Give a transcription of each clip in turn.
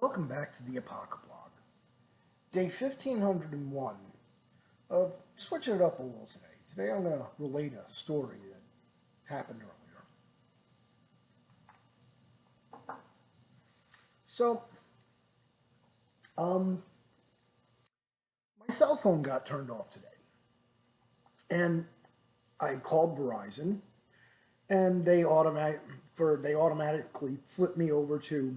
Welcome back to the Apocablog. Day 1501 of switching it up a little today. Today I'm going to relate a story that happened earlier. So, my cell phone got turned off today. And I called Verizon and they automatically flipped me over to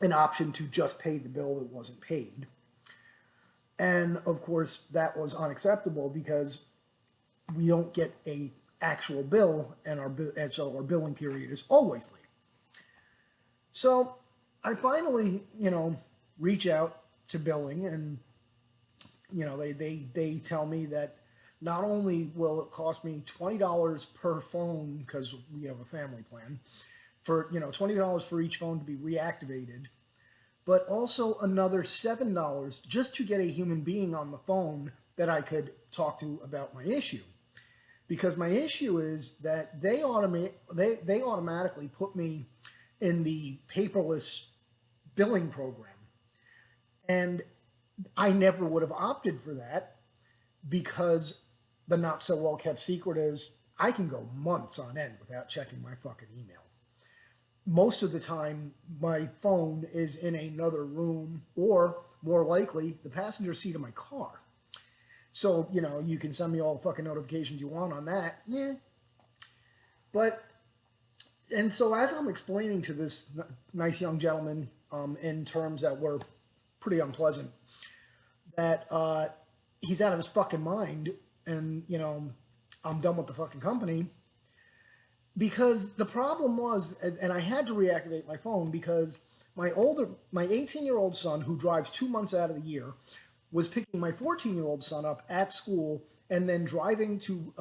an option to just pay the bill that wasn't paid. And of course, that was unacceptable because we don't get a actual bill, and so our billing period is always late. So I finally, reach out to billing, and they tell me that not only will it cost me $20 per phone because we have a family plan for $20 for each phone to be reactivated, but also another $7 just to get a human being on the phone that I could talk to about my issue. Because my issue is that they automatically put me in the paperless billing program. And I never would have opted for that because the not so well kept secret is I can go months on end without checking my fucking email. Most of the time, my phone is in another room, or more likely, the passenger seat of my car. So, you can send me all the fucking notifications you want on that. Yeah. And so as I'm explaining to this nice young gentleman in terms that were pretty unpleasant, that he's out of his fucking mind and, I'm done with the fucking company. Because the problem was, and I had to reactivate my phone because my 18-year-old son, who drives 2 months out of the year, was picking my 14-year-old son up at school and then driving to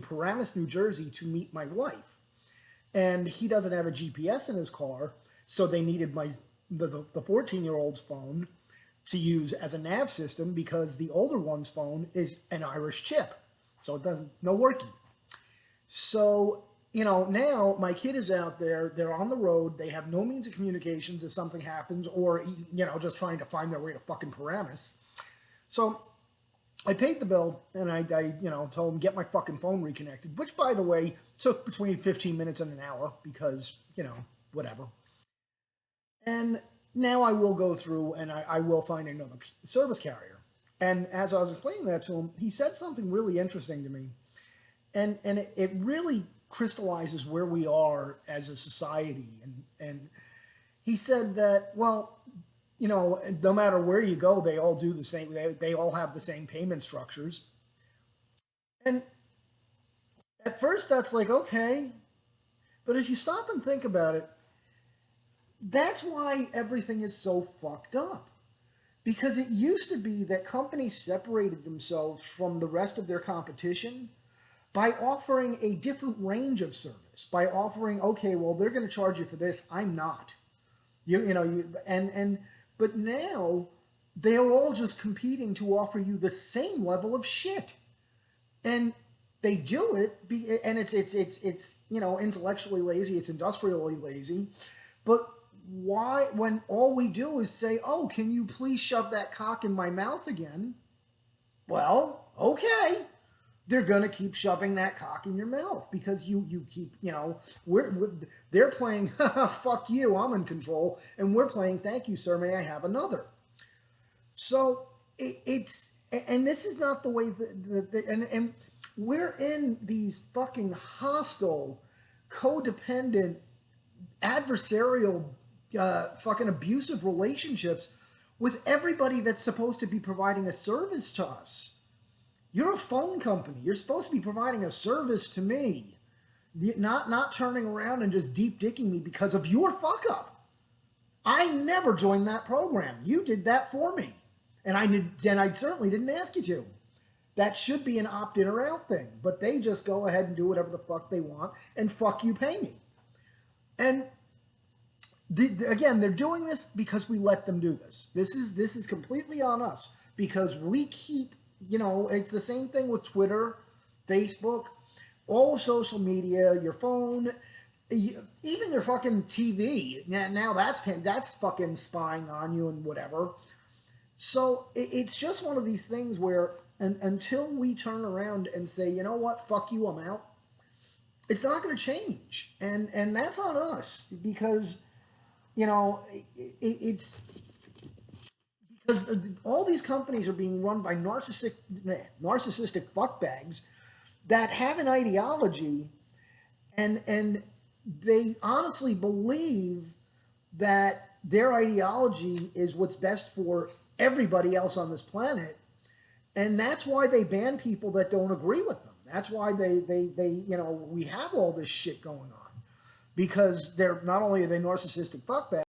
Paramus, New Jersey to meet my wife. And he doesn't have a GPS in his car, so they needed the 14-year-old's phone to use as a nav system because the older one's phone is an Irish chip, so it doesn't no worky. So now my kid is out there, they're on the road, they have no means of communications if something happens, or, just trying to find their way to fucking Paramus. So I paid the bill and I told him, get my fucking phone reconnected, which, by the way, took between 15 minutes and an hour because, whatever. And now I will go through and I will find another service carrier. And as I was explaining that to him, he said something really interesting to me. And it really crystallizes where we are as a society. And he said that, well, no matter where you go, they all do the same. They all have the same payment structures. And at first that's like, okay. But if you stop and think about it, that's why everything is so fucked up. Because it used to be that companies separated themselves from the rest of their competition by offering a different range of service, by offering, okay, well, they're going to charge you for this, I'm not. But now they're all just competing to offer you the same level of shit. And they do it, and it's intellectually lazy, it's industrially lazy. But why, when all we do is say, oh, can you please shove that cock in my mouth again? Well, okay. They're going to keep shoving that cock in your mouth because you keep, they're playing, fuck you, I'm in control. And we're playing, thank you, sir, may I have another? So and this is not the way and we're in these fucking hostile, codependent, adversarial, fucking abusive relationships with everybody that's supposed to be providing a service to us. You're a phone company. You're supposed to be providing a service to me, not turning around and just deep dicking me because of your fuck up. I never joined that program. You did that for me, and I certainly didn't ask you to. That should be an opt-in or out thing, but they just go ahead and do whatever the fuck they want, and fuck you, pay me. And again, they're doing this because we let them do this. This is completely on us because we keep. It's the same thing with Twitter, Facebook, all social media, your phone. even your fucking TV. Now that's fucking spying on you and whatever. So it's just one of these things where, until we turn around and say, you know what, fuck you, I'm out, it's not going to change, and that's on us, because you know it's because all these companies are being run by narcissistic fuckbags that have an ideology, and they honestly believe that their ideology is what's best for everybody else on this planet, and that's why they ban people that don't agree with them. That's why they we have all this shit going on, because they're not only are they narcissistic fuckbags,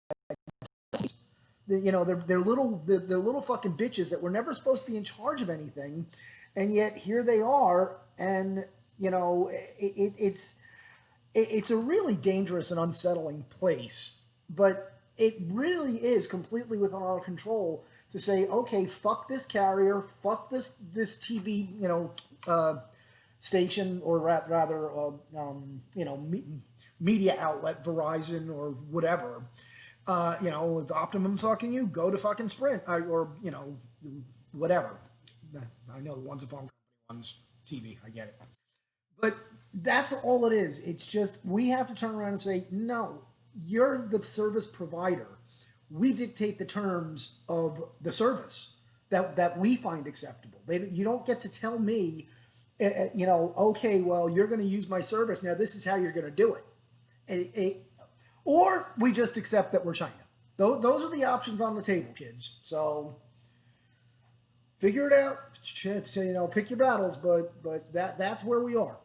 they're little fucking bitches that were never supposed to be in charge of anything, and yet here they are, and it's a really dangerous and unsettling place, but it really is completely within our control to say, okay, fuck this carrier, fuck this TV, station, or rather, media outlet, Verizon or whatever. If Optimum's fucking you, go to fucking Sprint, or whatever. I know one's a phone company, one's TV. I get it, but that's all it is. It's just we have to turn around and say, no, you're the service provider. We dictate the terms of the service that we find acceptable. You don't get to tell me, okay, well, you're going to use my service. Now, this is how you're going to do it. Or we just accept that we're China. Those are the options on the table, kids. So figure it out. Pick your battles, but that's where we are.